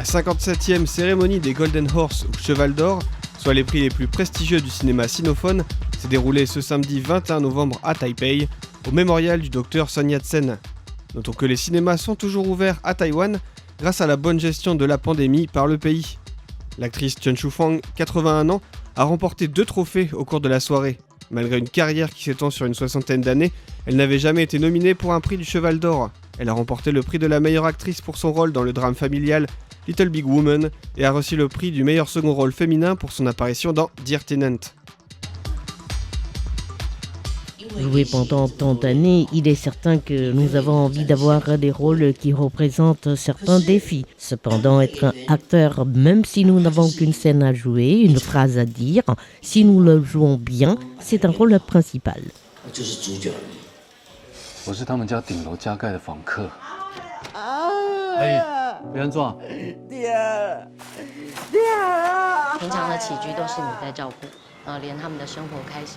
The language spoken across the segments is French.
La 57e cérémonie des Golden Horse ou Cheval d'Or, soit les prix les plus prestigieux du cinéma sinophone, s'est déroulée ce samedi 21 novembre à Taipei, au mémorial du docteur Sun Yat-sen. Notons que les cinémas sont toujours ouverts à Taïwan grâce à la bonne gestion de la pandémie par le pays. L'actrice Chen Shufang, 81 ans, a remporté 2 trophées au cours de la soirée. Malgré une carrière qui s'étend sur une soixantaine d'années, elle n'avait jamais été nominée pour un prix du Cheval d'Or. Elle a remporté le prix de la meilleure actrice pour son rôle dans le drame familial Little Big Woman et a reçu le prix du meilleur second rôle féminin pour son apparition dans Dear Tenant. Joué pendant tant d'années, il est certain que nous avons envie d'avoir des rôles qui représentent certains défis. Cependant, être un acteur, même si nous n'avons qu'une scène à jouer, une phrase à dire, si nous le jouons bien, c'est un rôle principal.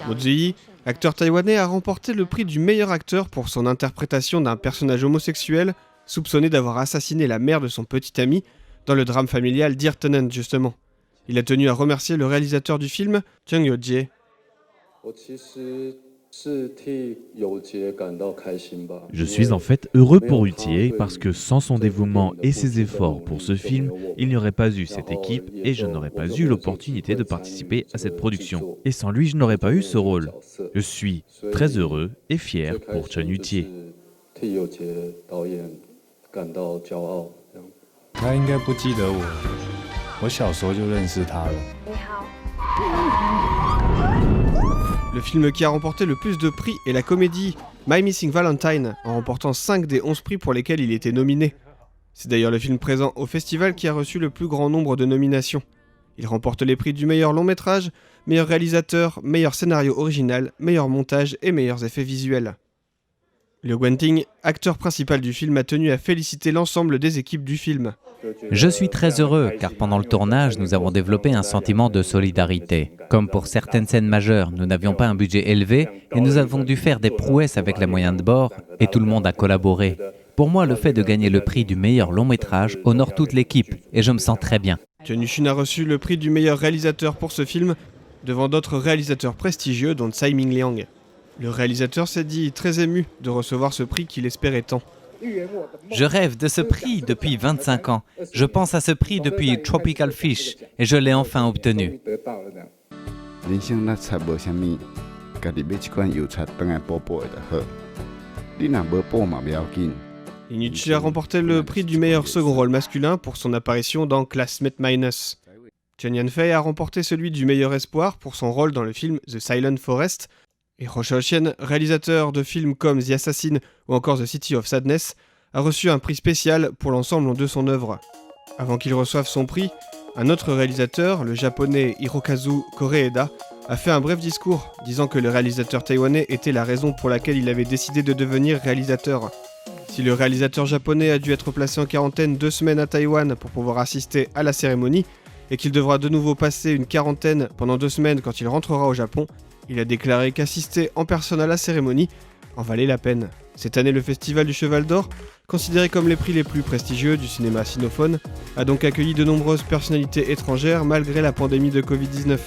Mo Ziyi, acteur taïwanais, a remporté le prix du meilleur acteur pour son interprétation d'un personnage homosexuel soupçonné d'avoir assassiné la mère de son petit ami dans le drame familial Dear Tenant justement. Il a tenu à remercier le réalisateur du film, Chung Yo-jie. Je suis en fait heureux pour Utié parce que sans son dévouement et ses efforts pour ce film, il n'y aurait pas eu cette équipe et je n'aurais pas eu l'opportunité de participer à cette production. Et sans lui, je n'aurais pas eu ce rôle. Je suis très heureux et fier pour Chen Utié. Le film qui a remporté le plus de prix est la comédie My Missing Valentine, en remportant 5 des 11 prix pour lesquels il était nominé. C'est d'ailleurs le film présent au festival qui a reçu le plus grand nombre de nominations. Il remporte les prix du meilleur long métrage, meilleur réalisateur, meilleur scénario original, meilleur montage et meilleurs effets visuels. Liu Guanting, acteur principal du film, a tenu à féliciter l'ensemble des équipes du film. Je suis très heureux car pendant le tournage, nous avons développé un sentiment de solidarité. Comme pour certaines scènes majeures, nous n'avions pas un budget élevé et nous avons dû faire des prouesses avec les moyens de bord et tout le monde a collaboré. Pour moi, le fait de gagner le prix du meilleur long métrage honore toute l'équipe et je me sens très bien. Chen Yuxun a reçu le prix du meilleur réalisateur pour ce film, devant d'autres réalisateurs prestigieux dont Tsai Ming-liang. Le réalisateur s'est dit très ému de recevoir ce prix qu'il espérait tant. Je rêve de ce prix depuis 25 ans. Je pense à ce prix depuis Tropical Fish et je l'ai enfin obtenu. Inuchi a remporté le prix du meilleur second rôle masculin pour son apparition dans Classmate Minus. Chen Yanfei a remporté celui du meilleur espoir pour son rôle dans le film The Silent Forest. Et Ro Xiaoxian, réalisateur de films comme The Assassin ou encore The City of Sadness, a reçu un prix spécial pour l'ensemble de son œuvre. Avant qu'il reçoive son prix, un autre réalisateur, le japonais Hirokazu Koreeda, a fait un bref discours disant que le réalisateur taïwanais était la raison pour laquelle il avait décidé de devenir réalisateur. Si le réalisateur japonais a dû être placé en quarantaine 2 semaines à Taïwan pour pouvoir assister à la cérémonie, et qu'il devra de nouveau passer une quarantaine pendant 2 semaines quand il rentrera au Japon, il a déclaré qu'assister en personne à la cérémonie en valait la peine. Cette année, le Festival du Cheval d'Or, considéré comme les prix les plus prestigieux du cinéma sinophone, a donc accueilli de nombreuses personnalités étrangères malgré la pandémie de Covid-19.